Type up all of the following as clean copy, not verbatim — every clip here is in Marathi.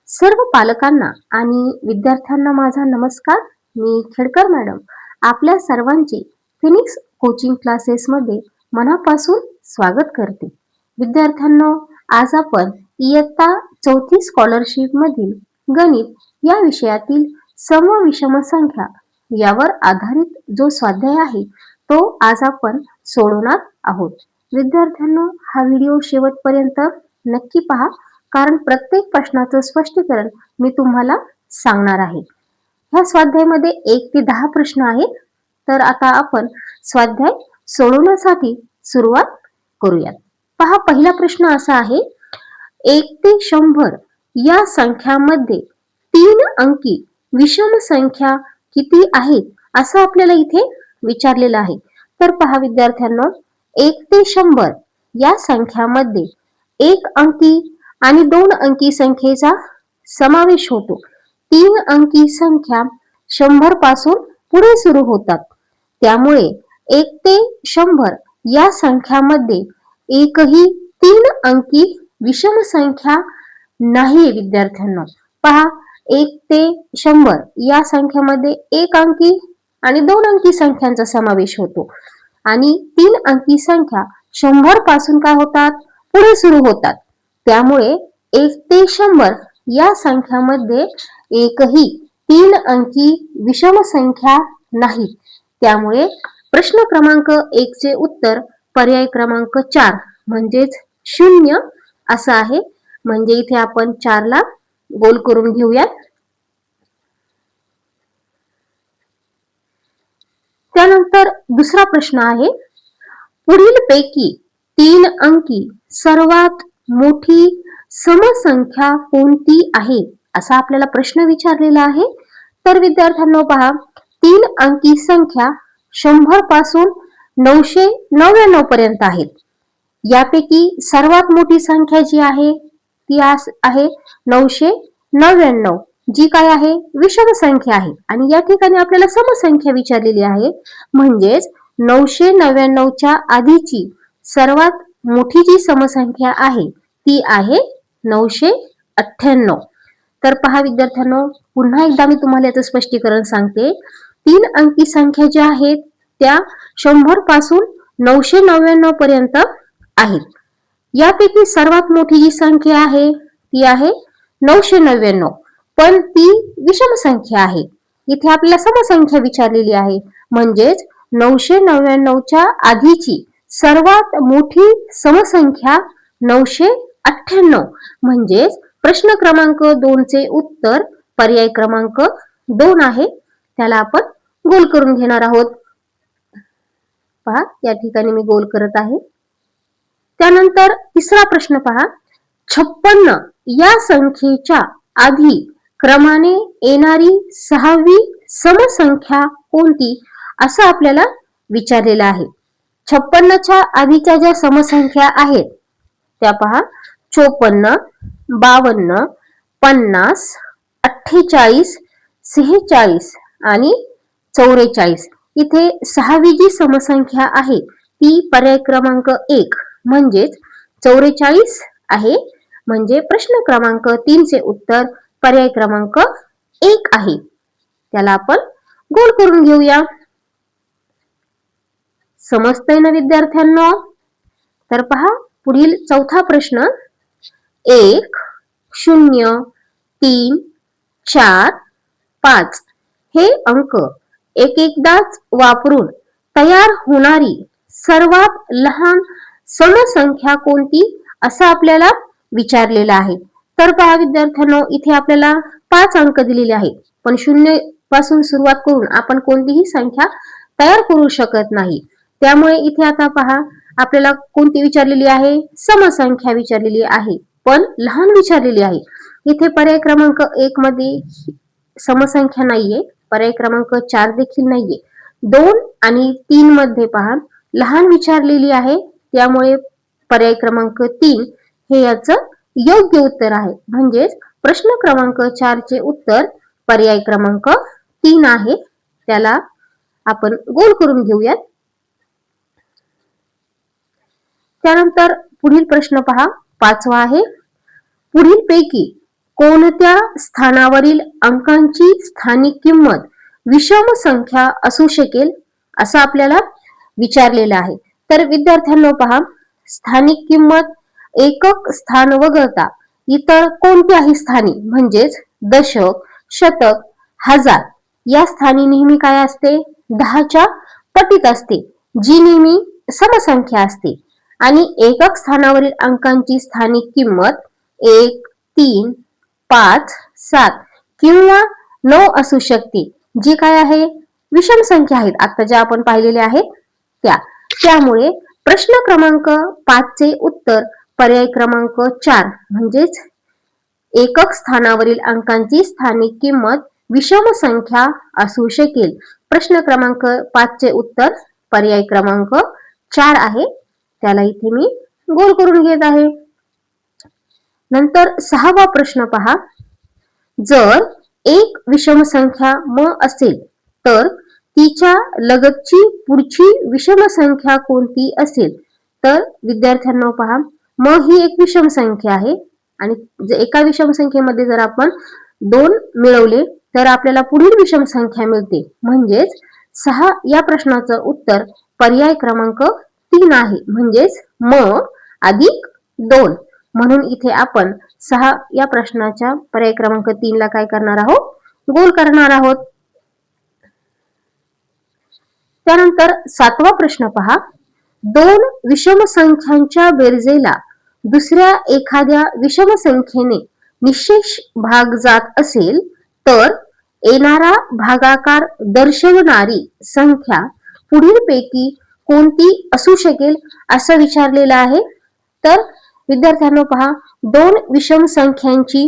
सर्व पालकांना आणि विद्यार्थ्यांना माझा नमस्कार. मी खेडकर मॅडम आपल्या सर्वांचे फिनिक्स कोचिंग क्लासेसमध्ये मनापासून स्वागत करते. विद्यार्थ्यांनो, आज आपण इयत्ता 4थी स्कॉलरशिप मधील गणित या विषयातील सम व विषम संख्या यावर आधारित जो स्वाध्याय आहे तो आज आपण सोडवणार आहोत. विद्यार्थ्यांनो, हा व्हिडिओ शेवटपर्यंत नक्की पहा, कारण प्रत्येक प्रश्नाचं स्पष्टीकरण मी तुम्हाला सांगणार आहे. ह्या स्वाध्यायामध्ये 1 ते 10 प्रश्न आहेत. तर आता आपण स्वाध्याय सोडवण्यासाठी सुरुवात करूयात. पहा, पहिला प्रश्न असा आहे, 1 ते 100 या संख्यामध्ये 3 अंकी विषम संख्या किती आहेत असं आपल्याला इथे विचारलेलं आहे. तर पहा विद्यार्थ्यांनो, 1 ते 100 या संख्यामध्ये 1 अंकी आणि 2 अंकी संख्येचा समावेश होतो. 3 अंकी संख्या 100 पासून पुढे सुरू होतात. त्यामुळे 1 ते 100 या संख्यामध्ये एकही 3 अंकी विषम संख्या नाही. विद्यार्थ्यांनो पहा, 1 ते 100 या संख्यामध्ये 1 अंकी आणि 2 अंकी संख्यांचा समावेश होतो आणि 3 अंकी संख्या 100 पासून काय होतात, पुढे सुरू होतात. त्यामुळे 1 ते 100 या संख्यामध्ये एकही 3 अंकी विषम संख्या नाही. त्यामुळे प्रश्न क्रमांक 1 चे उत्तर पर्याय क्रमांक 4 म्हणजेच 0 असं आहे. म्हणजे इथे आपण 4 ला गोल करून घेऊयात. त्यानंतर दुसरा प्रश्न आहे, पुढील पैकी 3 अंकी सर्वात मोठी समसंख्या कोणती आहे असा आपल्याला प्रश्न विचारलेला आहे. तर विद्यार्थ्यांनो पहा, 3 अंकी संख्या 100 पासून 999 पर्यंत आहेत. यापैकी सर्वात मोठी संख्या जी आहे ती आहे 999, जी काय आहे, विषम संख्या आहे. आणि या ठिकाणी आपल्याला समसंख्या विचारलेली आहे. म्हणजेच 999च्या आधीची सर्वात मोठी जी समसंख्या आहे ती आहे 998. तर पहा विद्यार्थ्यांनो, पुन्हा एकदा मी तुम्हाला याचं स्पष्टीकरण सांगते. 3 अंकी संख्या ज्या आहेत त्या 100 पासून 999 पर्यंत आहेत. यापैकी सर्वात मोठी जी संख्या आहे ती आहे 999, पण ती विषम संख्या आहे. इथे आपल्याला समसंख्या विचारलेली आहे. म्हणजेच 999च्या आधीची सर्वात मोठी समसंख्या 998. म्हणजेच प्रश्न क्रमांक 2 चे उत्तर पर्याय क्रमांक 2 आहे. त्याला आपण गोल करून घेणार आहोत. पहा, या ठिकाणी मी गोल करत आहे. त्यानंतर तिसरा प्रश्न पहा, 56 या संख्येच्या आधी क्रमाने येणारी 6वी समसंख्या कोणती असं आपल्याला विचारलेलं आहे. 56च्या आधीच्या ज्या समसंख्या आहेत त्या पहा, 54, 52, 50, 48, 46 आणि 44. इथे 6वी जी समसंख्या आहे ती पर्याय क्रमांक 1 म्हणजेच 44 आहे. म्हणजे प्रश्न क्रमांक 3 चे उत्तर पर्याय क्रमांक 1 आहे. त्याला आपण गोल करून घेऊया. समजतंय ना विद्यार्थ्यांनो? तर पहा, पुढील चौथा प्रश्न, 1, 0, 3, 4, 5 हे अंक एकदाच वापरून तयार होणारी सर्वात लहान समसंख्या कोणती असं आपल्याला विचारलेलं आहे. तर पहा विद्यार्थ्यांनो, इथे आपल्याला 5 अंक दिलेले आहेत, पण 0 पासून सुरुवात करून आपण कोणतीही संख्या तयार करू शकत नाही. त्यामुळे इथे आता पहा, आपल्याला कोणती विचारलेली आहे, समसंख्या विचारलेली आहे, पण लहान विचारलेली आहे. इथे पर्याय क्रमांक 1 मध्ये समसंख्या नाहीये, पर्याय क्रमांक 4 देखील नाहीये. 2 आणि 3 मध्ये पहा लहान विचारलेली आहे. त्यामुळे पर्याय क्रमांक 3 हे याचं योग्य उत्तर आहे. म्हणजेच प्रश्न क्रमांक 4 चे उत्तर पर्याय क्रमांक 3 आहे. त्याला आपण गोल करून घेऊयात. त्यानंतर पुढील प्रश्न पहा, 5वा आहे, पुढील पैकी कोणत्या स्थानावरील अंकांची स्थानिक किंमत विषम संख्या असू शकेल असं आपल्याला विचारलेलं आहे. तर विद्यार्थ्यांनो पहा, स्थानिक किंमत एकक स्थान वगळता इतर कोणत्याही स्थानी म्हणजेच दशक, शतक, हजार या स्थानी नेहमी काय असते? 10च्या पटीत असते, जी नेहमी समसंख्या असते. आणि एकक स्थानावरील अंकांची स्थानिक किंमत 1, 3, 5, 7 किंवा 9 असू शकते, जी काय आहे? विषम संख्या आहेत, आता ज्या आपण पाहिलेल्या आहेत त्या. त्यामुळे प्रश्न क्रमांक 5 चे उत्तर पर्याय क्रमांक 4 म्हणजेच एकक स्थानावरील अंकांची स्थानिक किंमत विषम संख्या असू शकेल. प्रश्न क्रमांक 5 चे उत्तर पर्याय क्रमांक 4 आहे. त्याला इथे मी गोल करून घेत आहे. नंतर 6वा प्रश्न पहा, जर एक विषम संख्या म असेल तर तिच्या लगतची पुढची विषम संख्या कोणती असेल? तर विद्यार्थ्यांनो पहा, म ही एक विषम संख्या आहे आणि एका विषम संख्येमध्ये जर आपण 2 मिळवले तर आपल्याला पुढील विषम संख्या मिळते. म्हणजेच 6 या प्रश्नाचं उत्तर पर्याय क्रमांक 3 आहे, म्हणजेच म अधिक 2. म्हणून इथे आपण 6 या प्रश्नाच्या पर्याय क्रमांक 3 ला काय करणार आहोत? गोल करणार आहोत. त्यानंतर 7वा प्रश्न पहा, 2 विषम संख्यांच्या बेरजेला दुसऱ्या एखाद्या विषम संख्येने निःशेष भाग जात असेल तर येणारा भागाकार दर्शवणारी संख्या पुढीलपैकी कोणती असू शकेल असं विचारलेलं आहे. तर विद्यार्थ्यांनो पहा, 2 विषम संख्यांची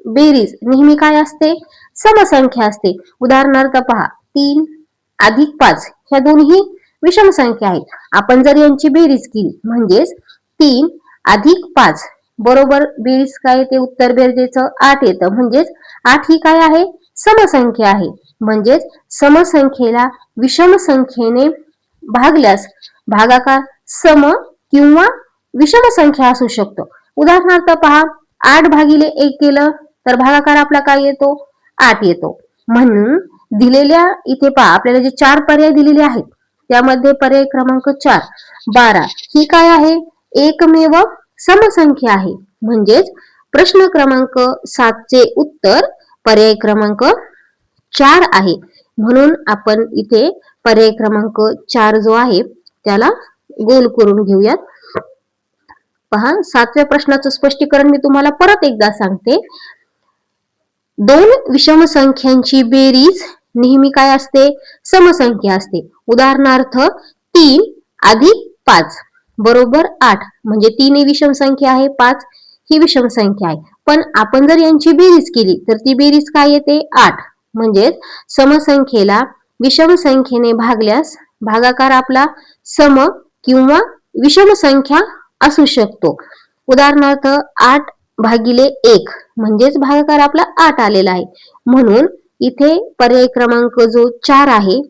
बेरीज नेहमी काय असते? समसंख्या असते. उदाहरणार्थ पहा, 3 अधिक 5 ह्या दोन्ही विषम संख्या आहेत. आपण जर यांची बेरीज केली म्हणजेच 3 अधिक 5 बरोबर बेरीज काय येते? उत्तर बेरजेचं 8 येतं. म्हणजेच 8 ही काय आहे? समसंख्या आहे. म्हणजेच समसंख्येला विषम संख्येने भागल्यास भागाकार सम किंवा विषम संख्या असू शकतो. उदाहरणार्थ पहा, 8 भागिले 1 केलं तर भागाकार आपला काय येतो? 8 येतो. म्हणून दिलेल्या इथे पहा, आपल्याला जे 4 पर्याय दिलेले आहेत त्यामध्ये पर्याय क्रमांक 4 12 ही काय आहे? एकमेव समसंख्या आहे. म्हणजेच प्रश्न क्रमांक 7 चे उत्तर पर्याय क्रमांक 4 आहे. म्हणून आपण इथे पर्याय क्रमांक 4 जो आहे त्याला गोल करून घेऊयात. पहा, 7व्या प्रश्नाचं स्पष्टीकरण मी तुम्हाला परत एकदा सांगते. 2 विषम संख्यांची बेरीज नेहमी काय असते? समसंख्या असते. उदाहरणार्थ 3 अधिक 5 बरोबर 8, म्हणजे 3 ही विषम संख्या आहे, 5 ही विषम संख्या आहे. पण आपण जर यांची बेरीज केली तर ती बेरीज काय येते? 8. म्हणजेच समसंख्येला विषम संख्येने भागल्यास भागाकार आपला सम किंवा विषम संख्या असू शकतो. उदाहरणार्थ 8 भागिले 1 म्हणजेच भागाकार आपला 8 आलेला आहे. म्हणून इथे पर्याय क्रमांक जो 4 आहे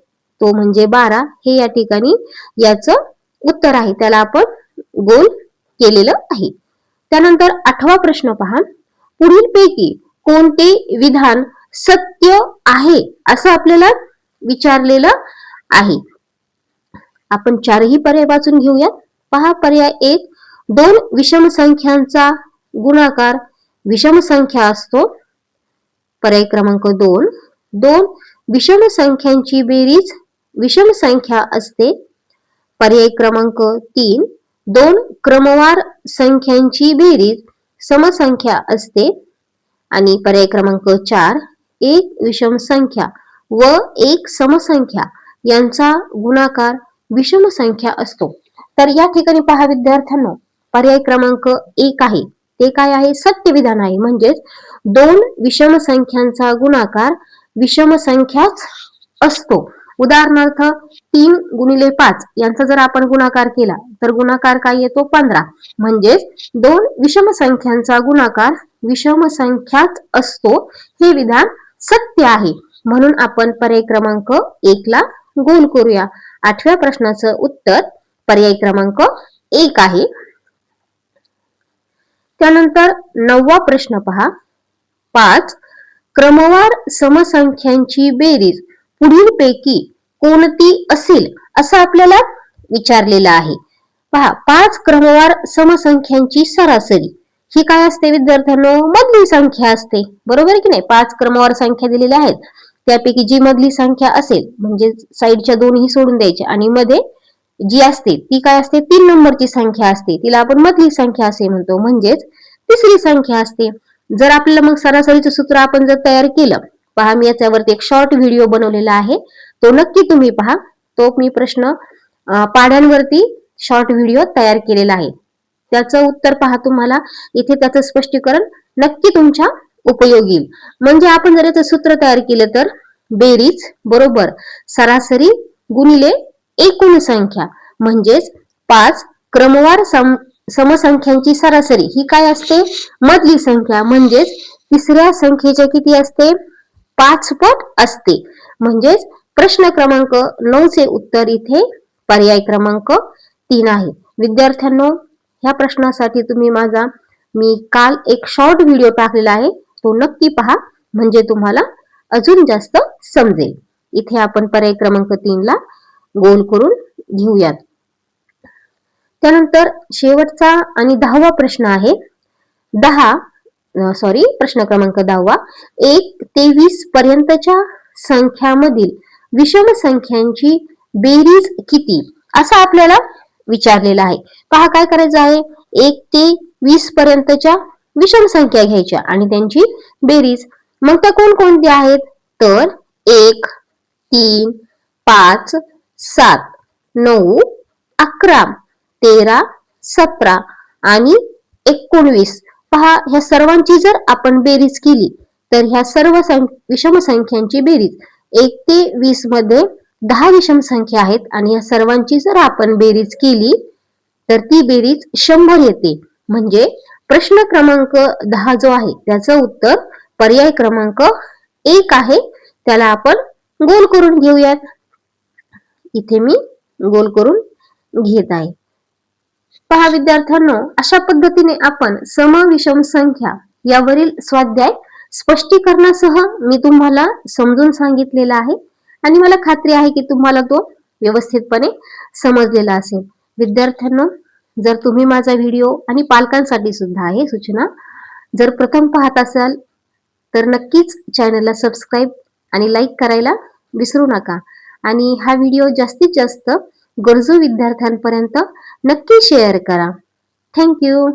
तो म्हणजे 12 हे या ठिकाणी याचं उत्तर आहे. त्याला आपण गोल केलेलं आहे. त्यानंतर 8वा प्रश्न पहा, पुढीलपैकी कोणते विधान सत्य आहे असं आपल्याला विचारलेलं आहे. आपण 4ही पर्याय वाचून घेऊयात. पहा, पर्याय 1, 2 विषम संख्यांचा गुणाकार विषम संख्या असतो. पर्याय क्रमांक 2, 2 विषम संख्यांची बेरीज विषम संख्या असते. पर्याय क्रमांक 3, 2 क्रमवार संख्यांची बेरीज समसंख्या असते. आणि पर्याय क्रमांक 4, 1 विषम संख्या व 1 समसंख्या यांचा गुणाकार विषम संख्या असतो. तर या ठिकाणी पहा विद्यार्थ्यांनो, पर्याय क्रमांक 1 आहे ते काय आहे? सत्य विधान आहे. म्हणजेच 2 विषम संख्यांचा गुणाकार विषम संख्याच असतो. उदाहरणार्थ 3 गुणिले 5 यांचा जर आपण गुणाकार केला तर गुणाकार काय येतो? 15. म्हणजेच 2 विषम संख्यांचा गुणाकार विषम संख्याच असतो. हे विधान सत्य आहे. म्हणून आपण पर्याय क्रमांक 1 ला गोल करूया. 8व्या प्रश्नाचं उत्तर पर्याय क्रमांक 1 आहे. त्यानंतर 9वा प्रश्न पहा, 5 क्रमवार समसंख्यांची बेरीज पुढीलपैकी कोणती असेल असं आपल्याला विचारलेलं आहे. पहा, 5 क्रमवार समसंख्यांची सरासरी ही काय असते विद्यार्थ्यांनो? मधली संख्या असते, बरोबर की नाही? 5 क्रमवार संख्या दिलेल्या आहेत, त्यापैकी जी मधली संख्या असेल म्हणजे साईडच्या दोन्ही सोडून द्यायच्या आणि मध्ये जी असते ती काय असते? 3 नंबरची संख्या असते, तिला आपण मधली संख्या असे म्हणतो, म्हणजेच तिसरी संख्या असते. जर आपल्याला मग सरासरीचं सूत्र आपण जर तयार केलं, पहा मी याच्यावरती एक शॉर्ट व्हिडिओ बनवलेला आहे, तो नक्की तुम्ही पहा. तो मी प्रश्न पाढ्यांवरती शॉर्ट व्हिडिओ तयार केलेला आहे, त्याचं उत्तर पहा. तुम्हाला इथे त्याचं स्पष्टीकरण नक्की तुमच्या उपयोगी येईल. म्हणजे आपण जर याचं सूत्र तयार केलं तर बेरीज बरोबर सरासरी गुणिले एकूण संख्या, म्हणजेच 5 क्रमवार समसंख्यांची सरासरी ही काय असते? मधली संख्या, म्हणजेच तिसऱ्या संख्येच्या किती असते? 5 पट असते. म्हणजेच प्रश्न क्रमांक 9 चे उत्तर इथे पर्याय क्रमांक 3 आहे. विद्यार्थ्यांनो, ह्या प्रश्नासाठी तुम्ही मी काल एक शॉर्ट व्हिडिओ टाकलेला आहे, तो नक्की पहा, म्हणजे तुम्हाला अजून जास्त समजेल. इथे आपण पर्याय क्रमांक 3 ला गोल करून घेऊयात. त्यानंतर शेवटचा आणि 10वा प्रश्न आहे. प्रश्न क्रमांक 10. 1 ते 20 पर्यंतच्या संख्यामधील विषम संख्यांची बेरीज किती असं आपल्याला विचारलेलं आहे. पहा काय करायचं आहे, 1 ते 20 पर्यंतच्या विषम संख्या घ्यायच्या आणि त्यांची बेरीज. मग त्या कोणकोणत्या आहेत? तर 1, 3, 5, 7, 9, 11, 13, 17 आणि 19. पहा, ह्या सर्वांची जर आपण बेरीज केली तर ह्या सर्व विषम संख्यांची बेरीज 1 ते 20 मध्ये 10 विषम संख्या आहेत आणि या सर्वांची जर आपण बेरीज केली तर ती बेरीज 100 येते. म्हणजे प्रश्न क्रमांक 10 जो आहे त्याचं उत्तर पर्याय क्रमांक 1 आहे. त्याला आपण गोल करून घेऊयात. इथे मी गोल करून घेत आहे. पहा विद्यार्थ्यांनो, अशा पद्धतीने आपण सम विषम संख्या यावरील स्वाध्याय स्पष्टीकरणासह मी तुम्हाला समजून सांगितलेला आहे आणि मला खात्री आहे की तुम्हाला तो व्यवस्थितपणे समजलेला असेल. विद्यार्थ्यांनो, जर तुम्ही माझा व्हिडिओ आणि पालकांसाठी सुद्धा आहे सूचना, जर प्रथम पाहत असाल तर नक्कीच चॅनलला सबस्क्राईब आणि लाईक करायला विसरू नका आणि हा व्हिडिओ जास्तीत जास्त गरजू विद्यार्थ्यांपर्यंत नक्की शेअर करा. थँक्यू.